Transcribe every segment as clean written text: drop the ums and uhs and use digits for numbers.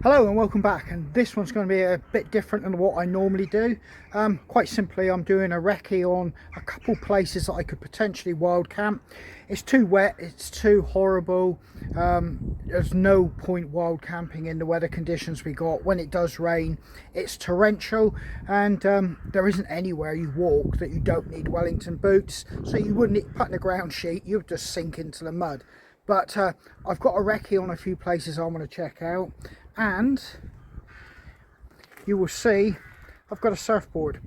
Hello and welcome back, and this one's going to be a bit different than what I normally do. Quite simply, I'm doing a recce on a couple places that I could potentially wild camp. It's too wet, it's too horrible. There's no point wild camping in the weather conditions we got. When it does rain, it's torrential, and there isn't anywhere you walk that you don't need Wellington boots, so you wouldn't need putting a ground sheet, you'd just sink into the mud. But I've got a recce on a few places I want to check out, and you will see I've got a surfboard.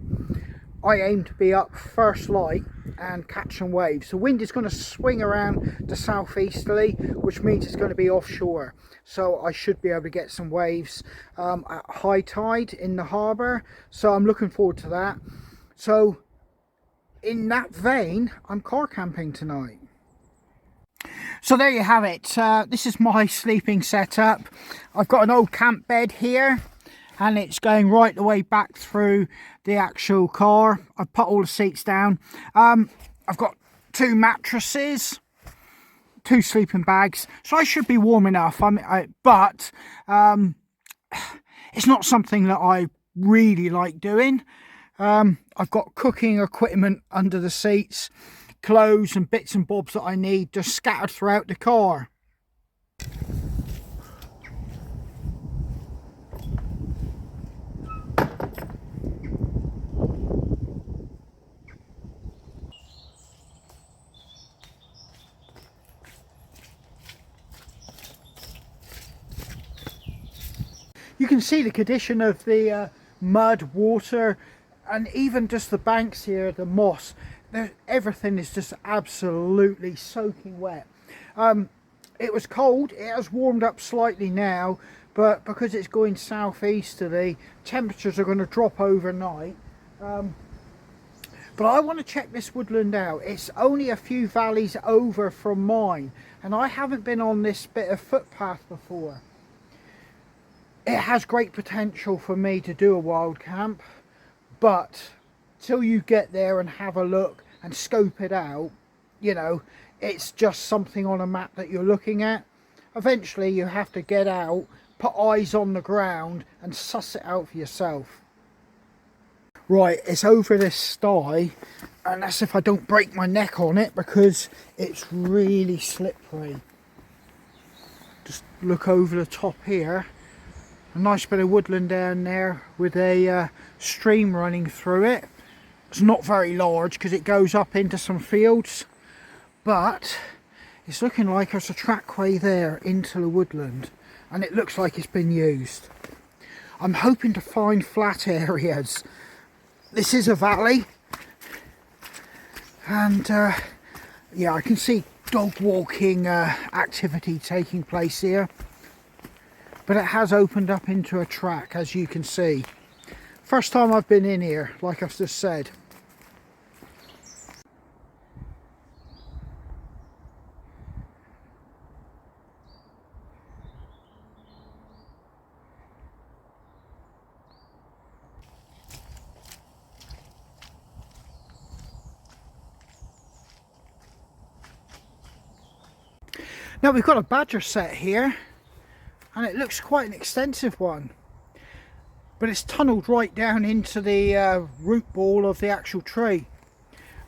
I aim to be up first light and catch some waves. The wind is going to swing around to southeasterly, which means it's going to be offshore, so I should be able to get some waves at high tide in the harbour, so I'm looking forward to that. So in that vein, I'm car camping tonight. So there you have it. This is my sleeping setup. I've got an old camp bed here, and it's going right the way back through the actual car. I've put all the seats down. I've got two mattresses, two sleeping bags, so I should be warm enough. But it's not something that I really like doing. I've got cooking equipment under the seats, clothes and bits and bobs that I need just scattered throughout the car. You can see the condition of the mud, water, and even just the banks here, the moss. Everything is just absolutely soaking wet. It was cold, it has warmed up slightly now, but because it's going southeasterly, temperatures are going to drop overnight. But I want to check this woodland out. It's only a few valleys over from mine, and I haven't been on this bit of footpath before. It has great potential for me to do a wild camp, but till you get there and have a look and scope it out, you know, it's just something on a map that you're looking at. Eventually you have to get out, put eyes on the ground and suss it out for yourself. Right, it's over this sty, and that's if I don't break my neck on it, because it's really slippery. Just look over the top here. A nice bit of woodland down there with a stream running through it. It's not very large because it goes up into some fields, but it's looking like there's a trackway there into the woodland, and it looks like it's been used. I'm hoping to find flat areas. This is a valley, and yeah, I can see dog walking activity taking place here. But it has opened up into a track, as you can see. First time I've been in here, like I've just said. Now we've got a badger set here, and it looks quite an extensive one, but it's tunnelled right down into the root ball of the actual tree,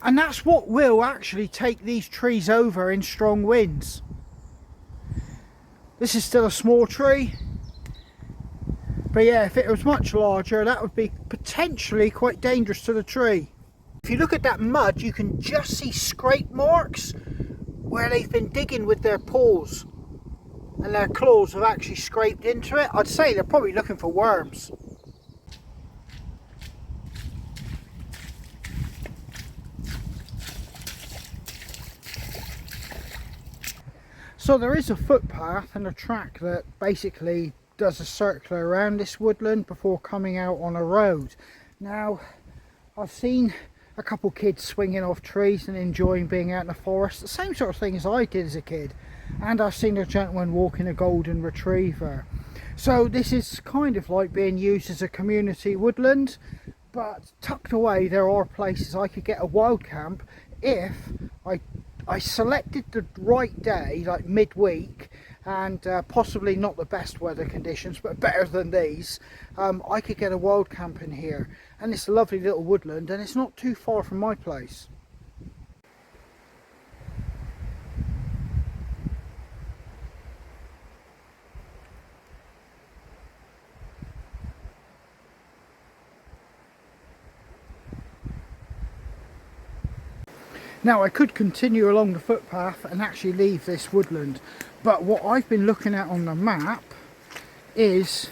and that's what will actually take these trees over in strong winds. This is still a small tree, but yeah, if it was much larger, that would be potentially quite dangerous to the tree. If you look at that mud, you can just see scrape marks where they've been digging with their paws, and their claws have actually scraped into it. I'd say they're probably looking for worms. So there is a footpath and a track that basically does a circular around this woodland before coming out on a road. Now, I've seen a couple kids swinging off trees and enjoying being out in the forest, the same sort of thing as I did as a kid. And I've seen a gentleman walking a golden retriever. So this is kind of like being used as a community woodland, but tucked away there are places I could get a wild camp if I selected the right day, like midweek, and possibly not the best weather conditions, but better than these, I could get a wild camp in here. And it's a lovely little woodland, and it's not too far from my place. Now I could continue along the footpath and actually leave this woodland, but what I've been looking at on the map is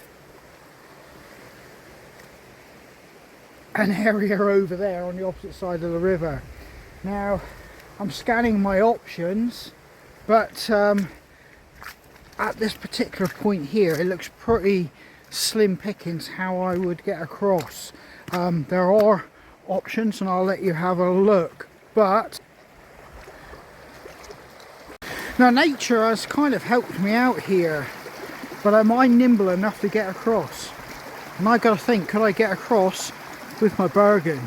an area over there on the opposite side of the river. Now I'm scanning my options, but at this particular point here it looks pretty slim pickings how I would get across. There are options and I'll let you have a look, but now nature has kind of helped me out here, but am I nimble enough to get across? And I gotta think, could I get across with my Bergen?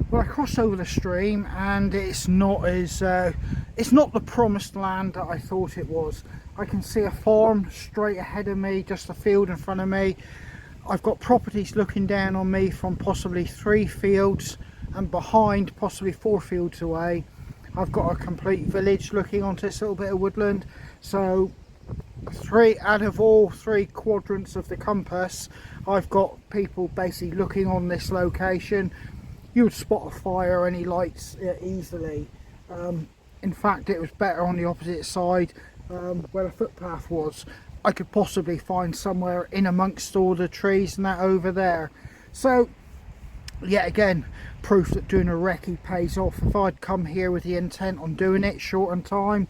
Well, I crossed over the stream and it's not the promised land that I thought it was. I can see a farm straight ahead of me, just a field in front of me. I've got properties looking down on me from possibly 3 fields, and behind possibly 4 fields away I've got a complete village looking onto this little bit of woodland. So 3 out of all 3 quadrants of the compass, I've got people basically looking on this location. You would spot a fire or any lights easily. In fact, it was better on the opposite side where the footpath was. I could possibly find somewhere in amongst all the trees and that over there. So yet again, proof that doing a recce pays off. If I'd come here with the intent on doing it short on time,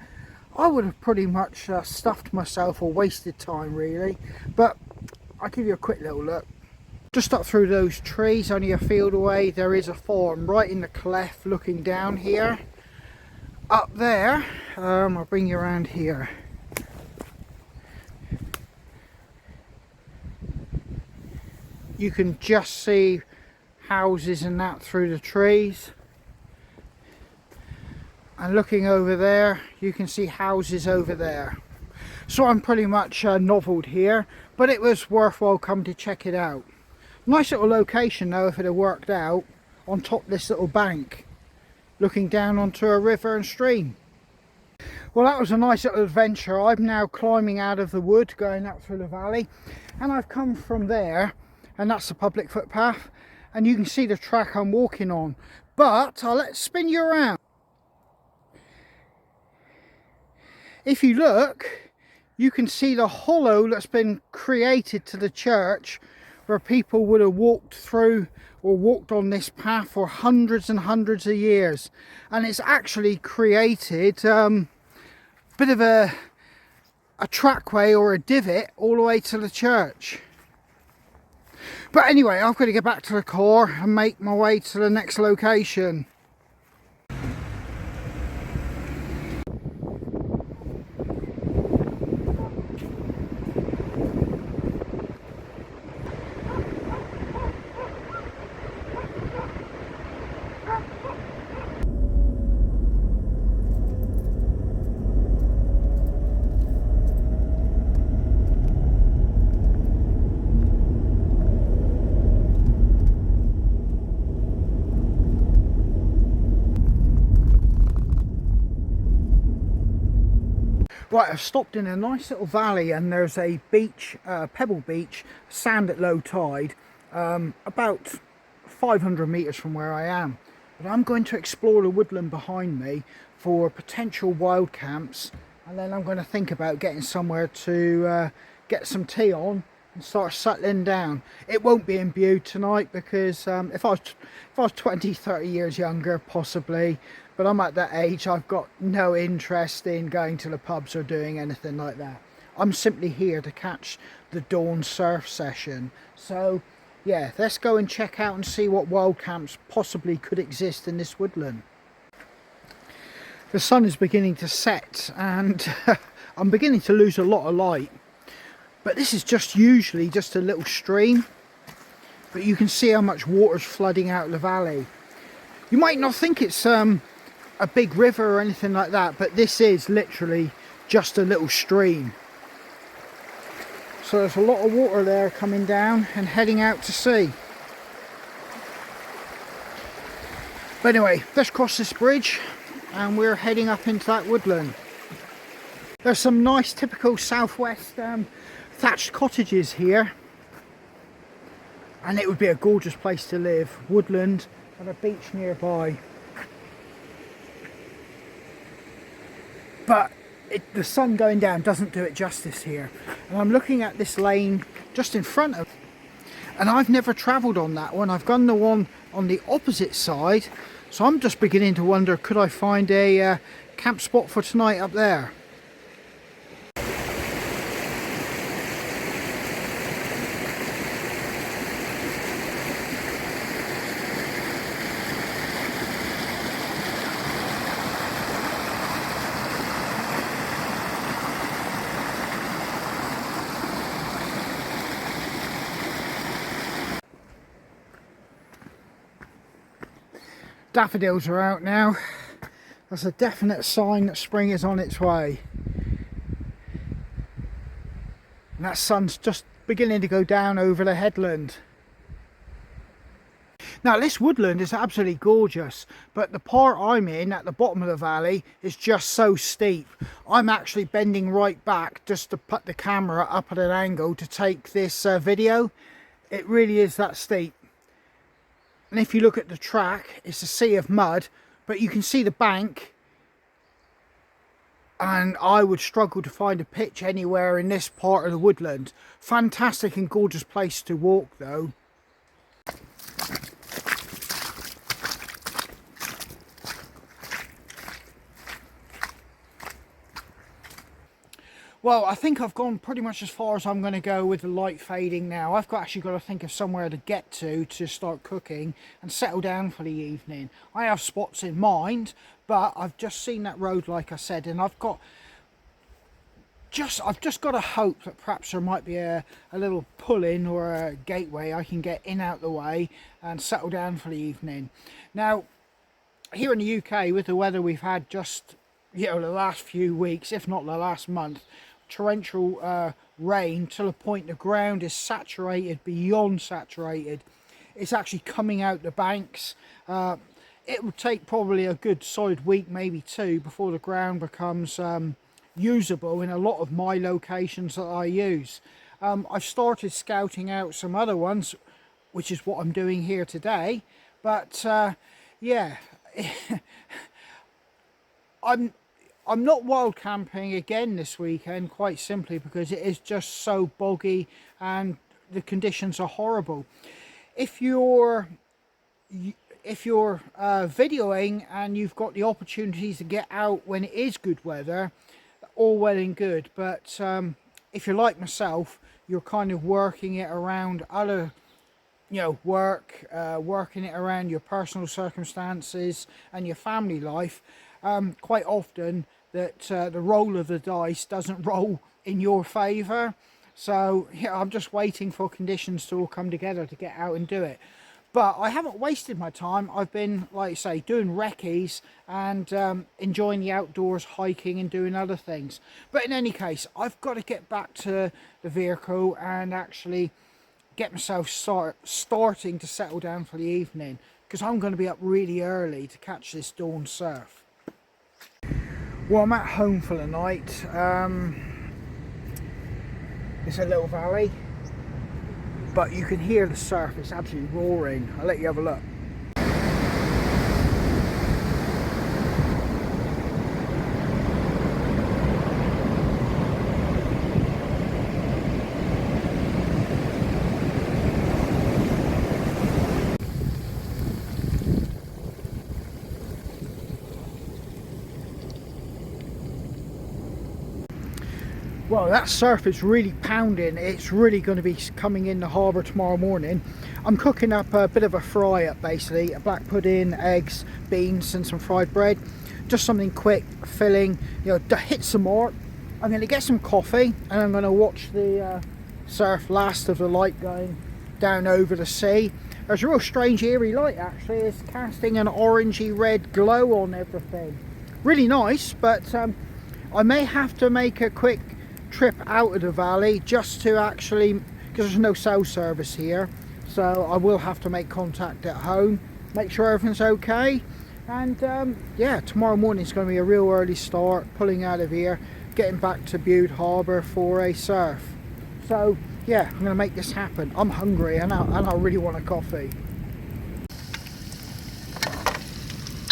I would have pretty much stuffed myself or wasted time really. But I'll give you a quick little look. Just up through those trees, only a field away, there is a farm right in the cleft looking down here. Up there, I'll bring you around here. You can just see houses and that through the trees. And looking over there, you can see houses over there. So I'm pretty much novelled here, but it was worthwhile coming to check it out. Nice little location though, if it had worked out, on top of this little bank, looking down onto a river and stream. Well, that was a nice little adventure. I'm now climbing out of the wood, going up through the valley, and I've come from there, and that's the public footpath, and you can see the track I'm walking on. But let's spin you around. If you look, you can see the hollow that's been created to the church, where people would have walked through or walked on this path for hundreds and hundreds of years. And it's actually created a bit of a trackway or a divot all the way to the church. But anyway, I've got to get back to the car and make my way to the next location. Right, I've stopped in a nice little valley and there's a beach, pebble beach, sand at low tide, about 500 metres from where I am. But I'm going to explore the woodland behind me for potential wild camps, and then I'm going to think about getting somewhere to get some tea on and start settling down. It won't be in Bude tonight because if I was 20, 30 years younger, possibly. But I'm at that age, I've got no interest in going to the pubs or doing anything like that. I'm simply here to catch the dawn surf session. So yeah, let's go and check out and see what wild camps possibly could exist in this woodland. The sun is beginning to set and I'm beginning to lose a lot of light, but this is usually just a little stream, but you can see how much water is flooding out of the valley. You might not think it's a big river or anything like that, but this is literally just a little stream. So there's a lot of water there coming down and heading out to sea. But anyway, let's cross this bridge and we're heading up into that woodland. There's some nice typical southwest thatched cottages here, and it would be a gorgeous place to live. Woodland and a beach nearby. But the sun going down doesn't do it justice here. And I'm looking at this lane just in front of, and I've never travelled on that one. I've gone the one on the opposite side, so I'm just beginning to wonder, could I find a camp spot for tonight up there? Daffodils are out now. That's a definite sign that spring is on its way. And that sun's just beginning to go down over the headland. Now this woodland is absolutely gorgeous, but the part I'm in at the bottom of the valley is just so steep. I'm actually bending right back just to put the camera up at an angle to take this video. It really is that steep. And if you look at the track, it's a sea of mud, but you can see the bank, and I would struggle to find a pitch anywhere in this part of the woodland. Fantastic and gorgeous place to walk though. Well, I think I've gone pretty much as far as I'm going to go with the light fading now. I've actually got to think of somewhere to get to start cooking and settle down for the evening. I have spots in mind, but I've just seen that road, like I said, and I've just got to hope that perhaps there might be a little pull-in or a gateway I can get in out the way and settle down for the evening. Now, here in the UK, with the weather we've had just, you know, the last few weeks, if not the last month, torrential rain to the point the ground is saturated, beyond saturated. It's actually coming out the banks. It will take probably a good solid week, maybe two, before the ground becomes usable in a lot of my locations that I use. I've started scouting out some other ones, which is what I'm doing here today, but yeah. I'm not wild camping again this weekend, quite simply because it is just so boggy and the conditions are horrible. If you're videoing and you've got the opportunities to get out when it is good weather, all well and good, but if you're like myself, you're kind of working it around other, you know, working it around your personal circumstances and your family life. Quite often that the roll of the dice doesn't roll in your favour. So yeah, I'm just waiting for conditions to all come together to get out and do it. But I haven't wasted my time. I've been, like I say, doing recce's and enjoying the outdoors, hiking and doing other things. But in any case, I've got to get back to the vehicle and actually get myself starting to settle down for the evening, because I'm going to be up really early to catch this dawn surf. Well, I'm at home for the night. It's a little valley, but you can hear the surf. It's absolutely roaring. I'll let you have a look. Well, that surf is really pounding. It's really going to be coming in the harbour tomorrow morning. I'm cooking up a bit of a fry up, basically. A black pudding, eggs, beans and some fried bread. Just something quick, filling, you know, to hit some more. I'm going to get some coffee and I'm going to watch the surf last of the light going down over the sea. There's a real strange eerie light actually. It's casting an orangey red glow on everything. Really nice, but I may have to make a quick trip out of the valley just to actually, because there's no cell service here, so I will have to make contact at home, make sure everything's okay. And yeah, tomorrow morning is going to be a real early start, pulling out of here, getting back to Bude Harbour for a surf. So yeah, I'm going to make this happen. I'm hungry and I really want a coffee.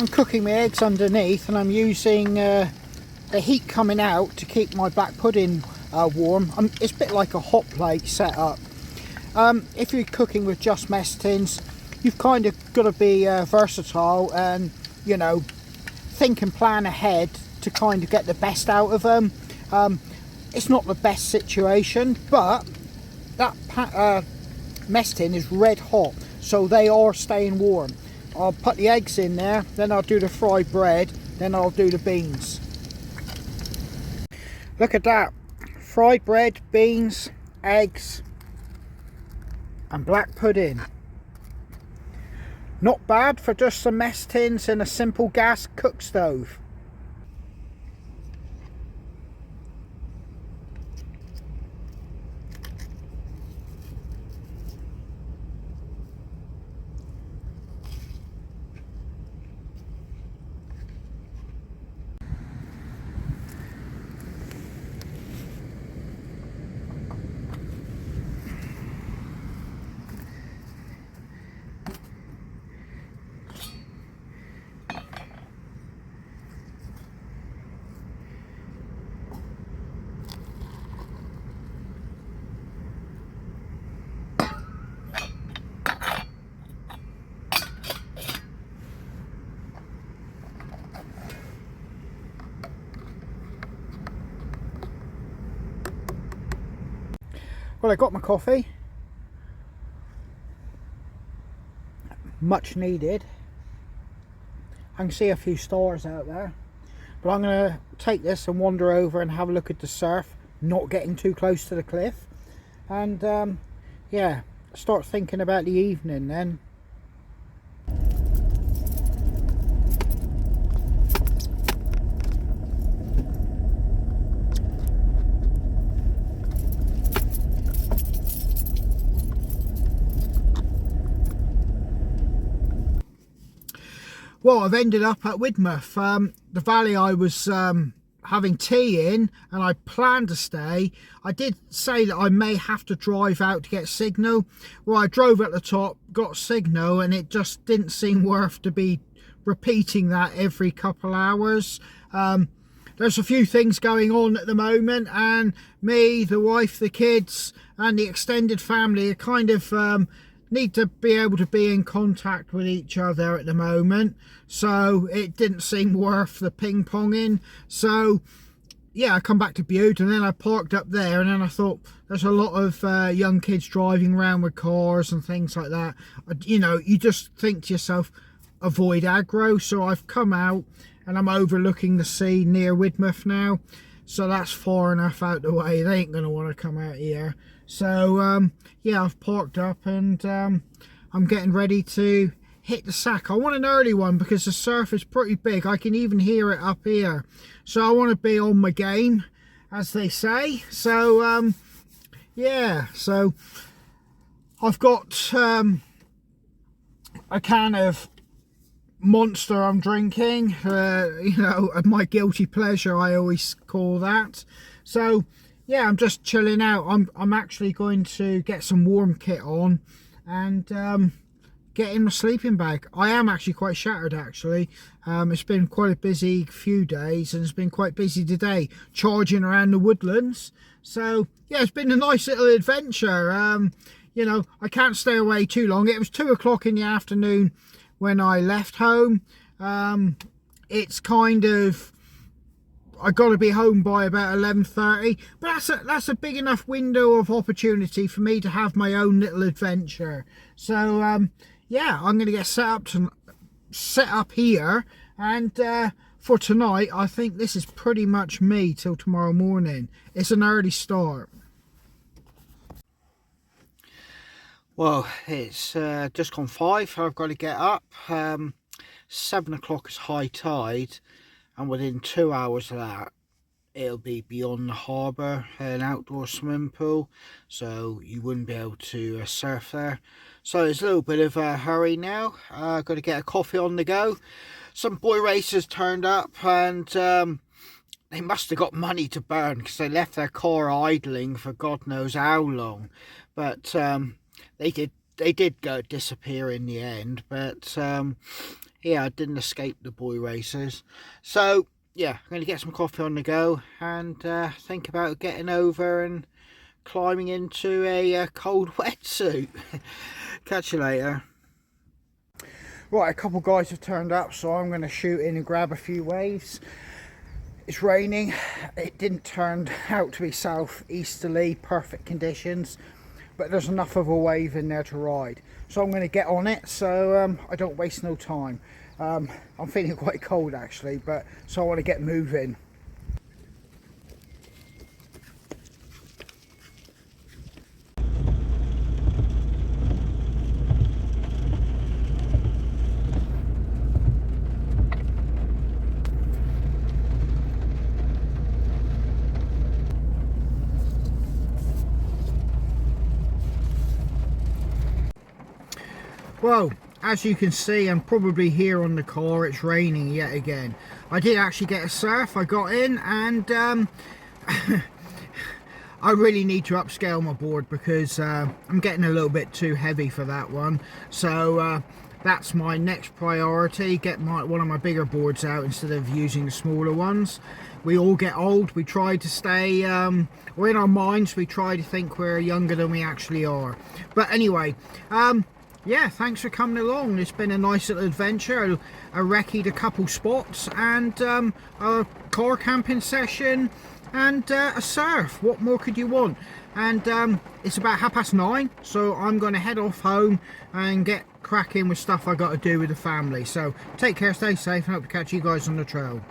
I'm cooking my eggs underneath and I'm using the heat coming out to keep my black pudding warm. It's a bit like a hot plate setup. If you're cooking with just mess tins, you've kind of got to be versatile and, you know, think and plan ahead to kind of get the best out of them. It's not the best situation, but that mess tin is red hot, so they are staying warm. I'll put the eggs in there, then I'll do the fried bread, then I'll do the beans. Look at that, fried bread, beans, eggs and black pudding. Not bad for just some mess tins and a simple gas cook stove. Well, I got my coffee, much needed. I can see a few stars out there, but I'm going to take this and wander over and have a look at the surf, not getting too close to the cliff, and yeah, start thinking about the evening then. Well, I've ended up at Widmouth, the valley I was having tea in, and I planned to stay. I did say that I may have to drive out to get signal. Well, I drove at the top, got signal, and it just didn't seem worth to be repeating that every couple hours. There's a few things going on at the moment, and me, the wife, the kids, and the extended family are kind of need to be able to be in contact with each other at the moment, so it didn't seem worth the ping-ponging. So yeah, I come back to Bude and then I parked up there, and then I thought there's a lot of young kids driving around with cars and things like that. You know, you just think to yourself, avoid aggro. So I've come out and I'm overlooking the sea near Widmouth now, so that's far enough out the way. They ain't gonna want to come out here. So yeah, I've parked up and I'm getting ready to hit the sack. I want an early one because the surf is pretty big. I can even hear it up here, so I want to be on my game, as they say. So yeah, so I've got a can of Monster I'm drinking, you know, my guilty pleasure, I always call that. So yeah, I'm just chilling out. I'm actually going to get some warm kit on and get in my sleeping bag. I am actually quite shattered actually. It's been quite a busy few days, and it's been quite busy today charging around the woodlands. So yeah, it's been a nice little adventure. You know, I can't stay away too long. It was 2 o'clock in the afternoon when I left home. It's kind of, I got to be home by about 11:30, but that's a big enough window of opportunity for me to have my own little adventure. So yeah, I'm going to get set up here, and for tonight I think this is pretty much me till tomorrow morning. It's an early start. Well, it's just gone 5. I've got to get up. 7 o'clock is high tide, and within 2 hours of that it'll be beyond the harbour, an outdoor swimming pool, so you wouldn't be able to surf there. So there's a little bit of a hurry now. I've got to get a coffee on the go. Some boy racers turned up, and they must have got money to burn because they left their car idling for God knows how long. But they did go disappear in the end. But yeah, I didn't escape the boy racers. So yeah, I'm going to get some coffee on the go and think about getting over and climbing into a cold wetsuit. Catch you later. Right, a couple guys have turned up, so I'm going to shoot in and grab a few waves. It's raining. It didn't turn out to be southeasterly, perfect conditions, but there's enough of a wave in there to ride. So I'm going to get on it, so I don't waste no time. I'm feeling quite cold actually, but so I want to get moving. Well, as you can see, I'm probably here on the car. It's raining yet again. I did actually get a surf. I got in, and I really need to upscale my board because I'm getting a little bit too heavy for that one. So that's my next priority. Get one of my bigger boards out instead of using the smaller ones. We all get old. We try to stay, or in our minds, we try to think we're younger than we actually are. But anyway, yeah, thanks for coming along. It's been a nice little adventure. I recce'd a couple spots, and a car camping session, and a surf. What more could you want? And it's about 9:30, so I'm going to head off home and get cracking with stuff I got to do with the family. So take care, stay safe, and hope to catch you guys on the trail.